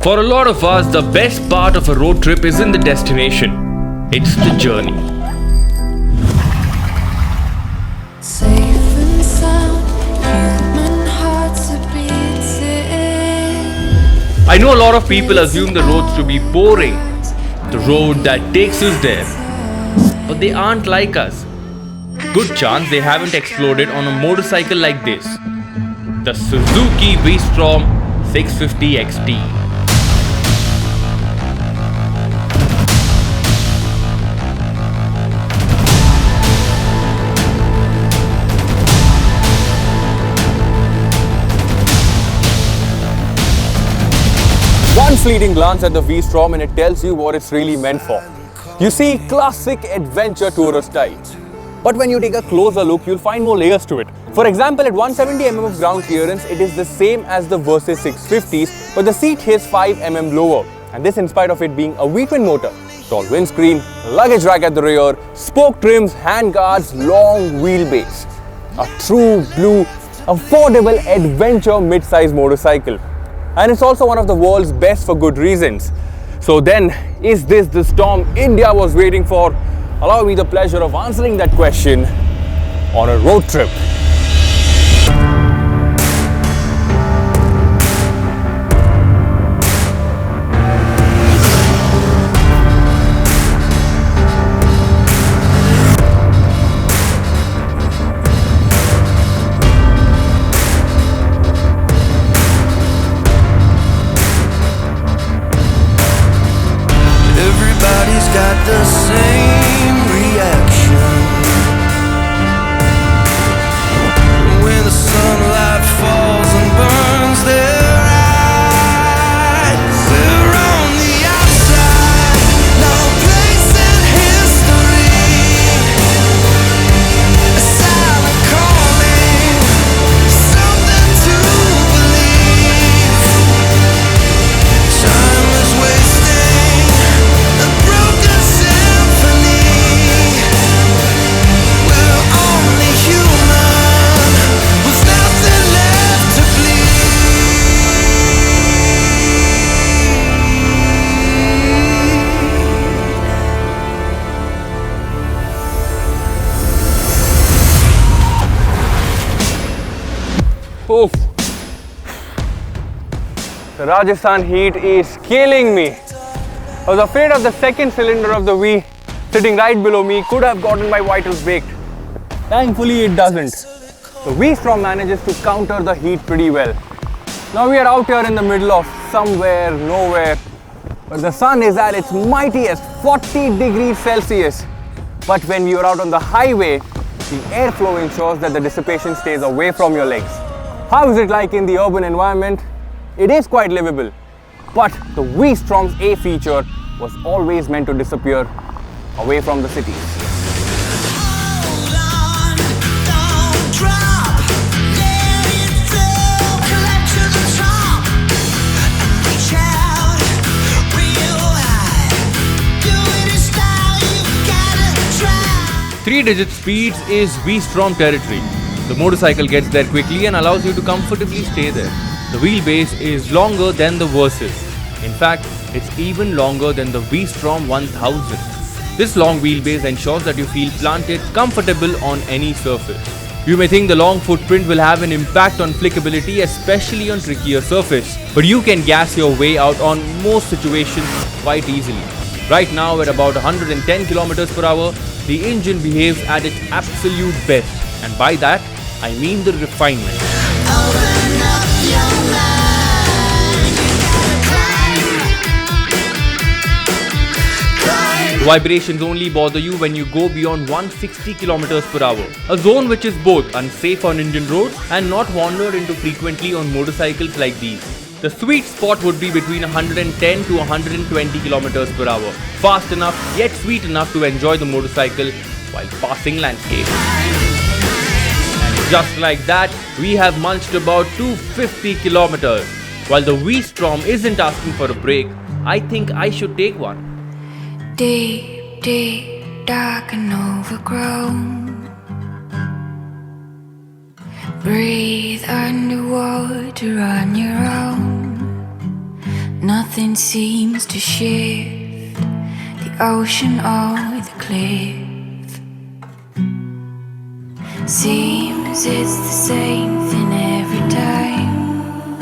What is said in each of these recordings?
For a lot of us, the best part of a road trip isn't the destination, it's the journey. Safe and sound, human hearts are beating. I know a lot of people assume the roads to be boring, the road that takes us there. But they aren't like us. Good chance they haven't exploded on a motorcycle like this. The Suzuki V-Strom 650 XT. One fleeting glance at the V-Strom and it tells you what it's really meant for. You see, classic adventure tourer style. But when you take a closer look, you'll find more layers to it. For example, at 170mm of ground clearance, it is the same as the Versys 650s, but the seat is 5mm lower. And this in spite of it being a V-twin motor. Tall windscreen, luggage rack at the rear, spoke trims, handguards, long wheelbase. A true blue, affordable adventure mid-size motorcycle. And it's also one of the world's best for good reasons. So then, is this the storm India was waiting for? Allow me the pleasure of answering that question on a road trip. Everybody's got the same reaction when the sunlight falls and burns their eyes. They're on the outside, no place in history. A silent calling, something to believe. Time is wasting, a broken symphony. We're only human, with nothing left to bleed. Oof. The Rajasthan heat is killing me. I was afraid of the second cylinder of the V sitting right below me could have gotten my vitals baked. Thankfully it doesn't. The V-Strom manages to counter the heat pretty well. Now we are out here in the middle of somewhere, nowhere. But the sun is at its mightiest 40 degrees Celsius. But when we are out on the highway, the airflow ensures that the dissipation stays away from your legs. How is it like in the urban environment? It is quite livable. But the V-Strom's A feature was always meant to disappear away from the cities. Hold on, don't drop. Let it flow, collect to the top. And reach out, real high. Do it in style, you gotta try. 3-digit speeds is V-Strom territory. The motorcycle gets there quickly and allows you to comfortably stay there. The wheelbase is longer than the Versys. In fact, it's even longer than the V-Strom 1000. This long wheelbase ensures that you feel planted, comfortable on any surface. You may think the long footprint will have an impact on flickability, especially on trickier surface, but you can gas your way out on most situations quite easily. Right now at about 110 km per hour, the engine behaves at its absolute best, and by that, I mean the refinement. Open up your mind, you gotta climb. The vibrations only bother you when you go beyond 160 km per hour, a zone which is both unsafe on Indian roads and not wandered into frequently on motorcycles like these. The sweet spot would be between 110 to 120 km per hour, fast enough yet sweet enough to enjoy the motorcycle while passing landscape. And just like that, we have munched about 250 kilometers. While the V-Strom isn't asking for a break, I think I should take one. Deep, deep, dark and overgrown. Breathe underwater on your own. Nothing Nothing seems to shift, the ocean or the cliff. Seems it's the same thing every time.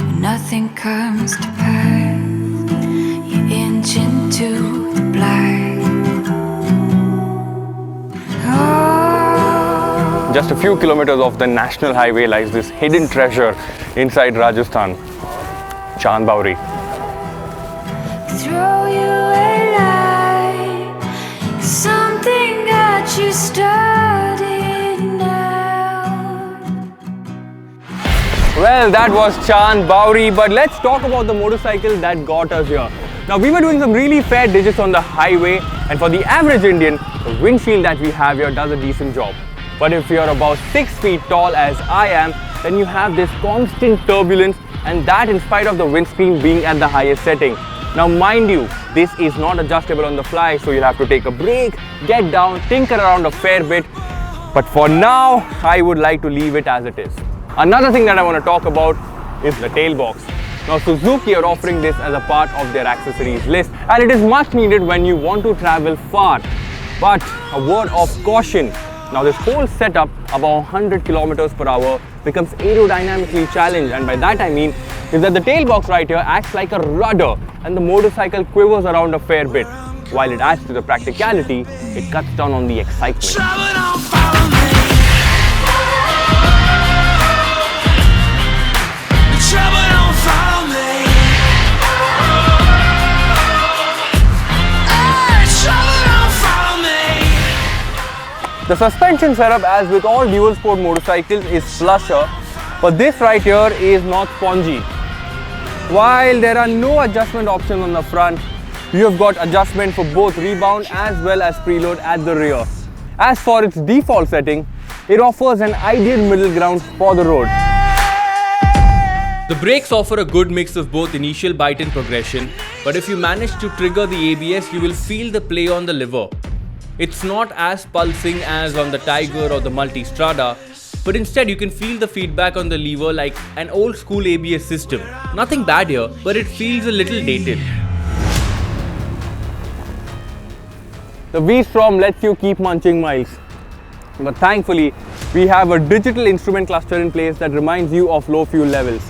When nothing comes to pass, you inch into the black. Oh. Just a few kilometers off the national highway lies this hidden treasure inside Rajasthan, Chand Bauri. Throw you a line, something got you started now. Well, that was Chand Bauri, but let's talk about the motorcycle that got us here. Now, we were doing some really fair digits on the highway, and for the average Indian, the windshield that we have here does a decent job. But if you're about 6 feet tall as I am, then you have this constant turbulence, and that in spite of the windscreen being at the highest setting. Now mind you, this is not adjustable on the fly, so you'll have to take a break, get down, tinker around a fair bit. But for now, I would like to leave it as it is. Another thing that I want to talk about is the tail box. Now Suzuki are offering this as a part of their accessories list, and it is much needed when you want to travel far. But a word of caution. Now this whole setup above 100 kilometers per hour becomes aerodynamically challenged, and by that I mean is that the tail box right here acts like a rudder and the motorcycle quivers around a fair bit. While it adds to the practicality, it cuts down on the excitement. Trouble don't follow me. Trouble don't follow me. Hey, trouble don't follow me. The suspension setup, as with all dual sport motorcycles, is flusher, but this right here is not spongy. While there are no adjustment options on the front, you have got adjustment for both rebound as well as preload at the rear. As for its default setting, it offers an ideal middle ground for the road. The brakes offer a good mix of both initial bite and progression, but if you manage to trigger the ABS, you will feel the play on the lever. It's not as pulsing as on the Tiger or the Multistrada, but instead you can feel the feedback on the lever like an old school ABS system. Nothing bad here, but it feels a little dated. The V-Strom lets you keep munching miles, but thankfully we have a digital instrument cluster in place that reminds you of low fuel levels.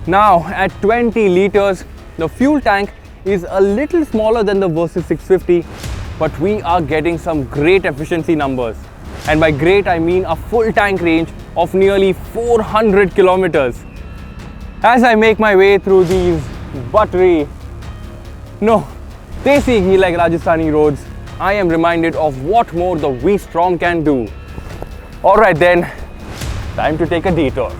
Now at 20 liters, the fuel tank is a little smaller than the Versys 650, but we are getting some great efficiency numbers. And by great I mean a full tank range of nearly 400 kilometers. As I make my way through these buttery, no, desi ghee like Rajasthani roads, I am reminded of what more the V-Strom can do. Alright then, time to take a detour.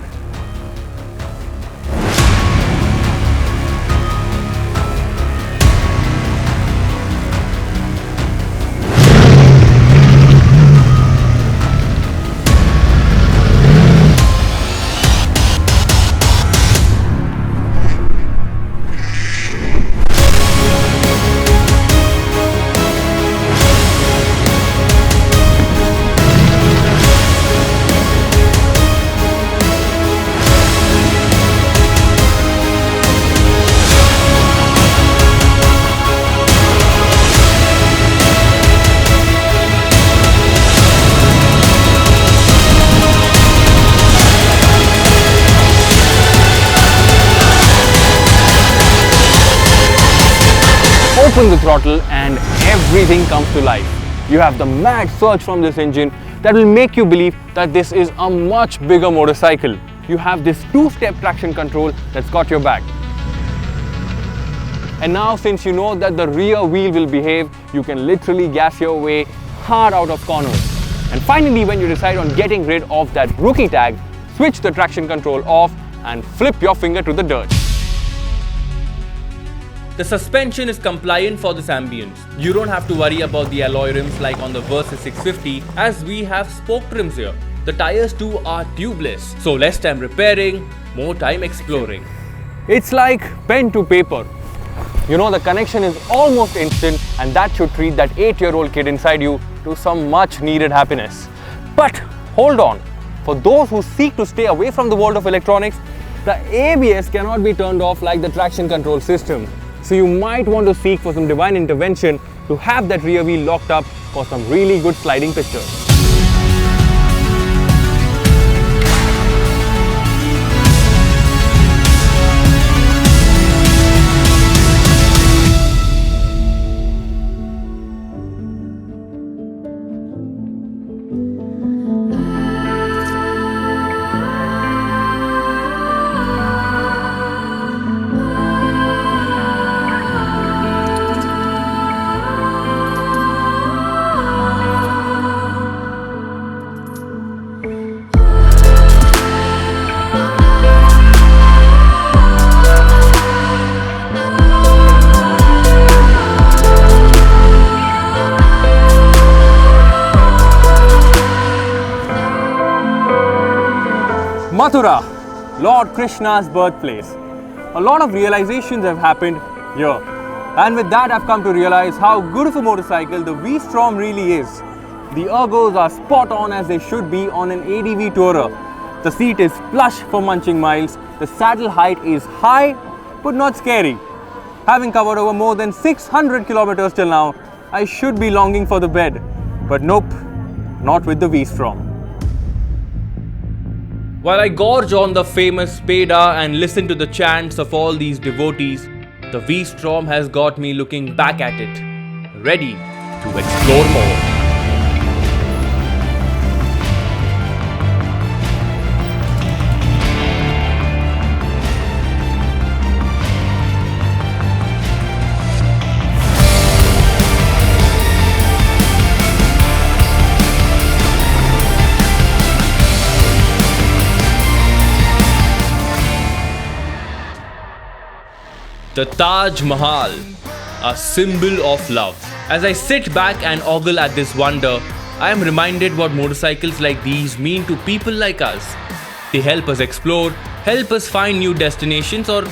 Open the throttle and everything comes to life. You have the mad surge from this engine that will make you believe that this is a much bigger motorcycle. You have this two-step traction control that's got your back. And now since you know that the rear wheel will behave, you can literally gas your way hard out of corners. And finally, when you decide on getting rid of that rookie tag, switch the traction control off and flip your finger to the dirt. The suspension is compliant for this ambience. You don't have to worry about the alloy rims like on the Versys 650, as we have spoke rims here. The tires too are tubeless, so less time repairing, more time exploring. It's like pen to paper. You know, the connection is almost instant, and that should treat that 8-year-old kid inside you to some much needed happiness. But hold on, for those who seek to stay away from the world of electronics, The ABS cannot be turned off like the traction control system. So you might want to seek for some divine intervention to have that rear wheel locked up for some really good sliding pictures. Mathura, Lord Krishna's birthplace. A lot of realizations have happened here. And with that, I've come to realize how good of a motorcycle the V-Strom really is. The Ergos are spot on as they should be on an ADV tourer. The seat is plush for munching miles. The saddle height is high, but not scary. Having covered over more than 600 kilometers till now, I should be longing for the bed. But nope, not with the V-Strom. While I gorge on the famous Peda and listen to the chants of all these devotees, the V-Strom has got me looking back at it, ready to explore more. The Taj Mahal, a symbol of love. As I sit back and ogle at this wonder, I am reminded what motorcycles like these mean to people like us. They help us explore, help us find new destinations, or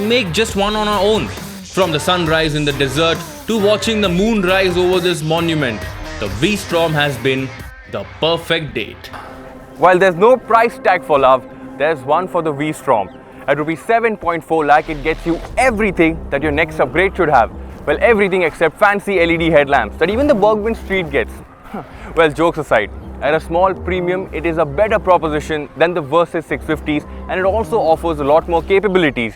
make just one on our own. From the sunrise in the desert to watching the moon rise over this monument, the V-Strom has been the perfect date. While there's no price tag for love, there's one for the V-Strom. At Rs 7.4 lakh, it gets you everything that your next upgrade should have. Well, everything except fancy LED headlamps that even the Bergman Street gets. Well, jokes aside, at a small premium, it is a better proposition than the Versys 650s, and it also offers a lot more capabilities.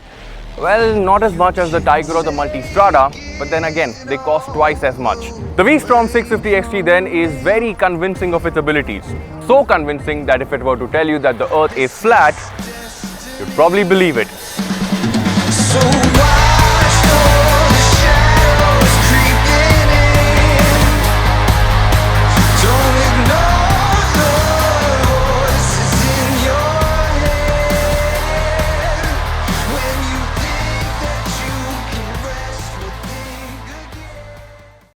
Well, not as much as the Tiger or the Multistrada, but then again, they cost twice as much. The V-Strom 650 XT then is very convincing of its abilities. So convincing that if it were to tell you that the earth is flat, you'd probably believe it.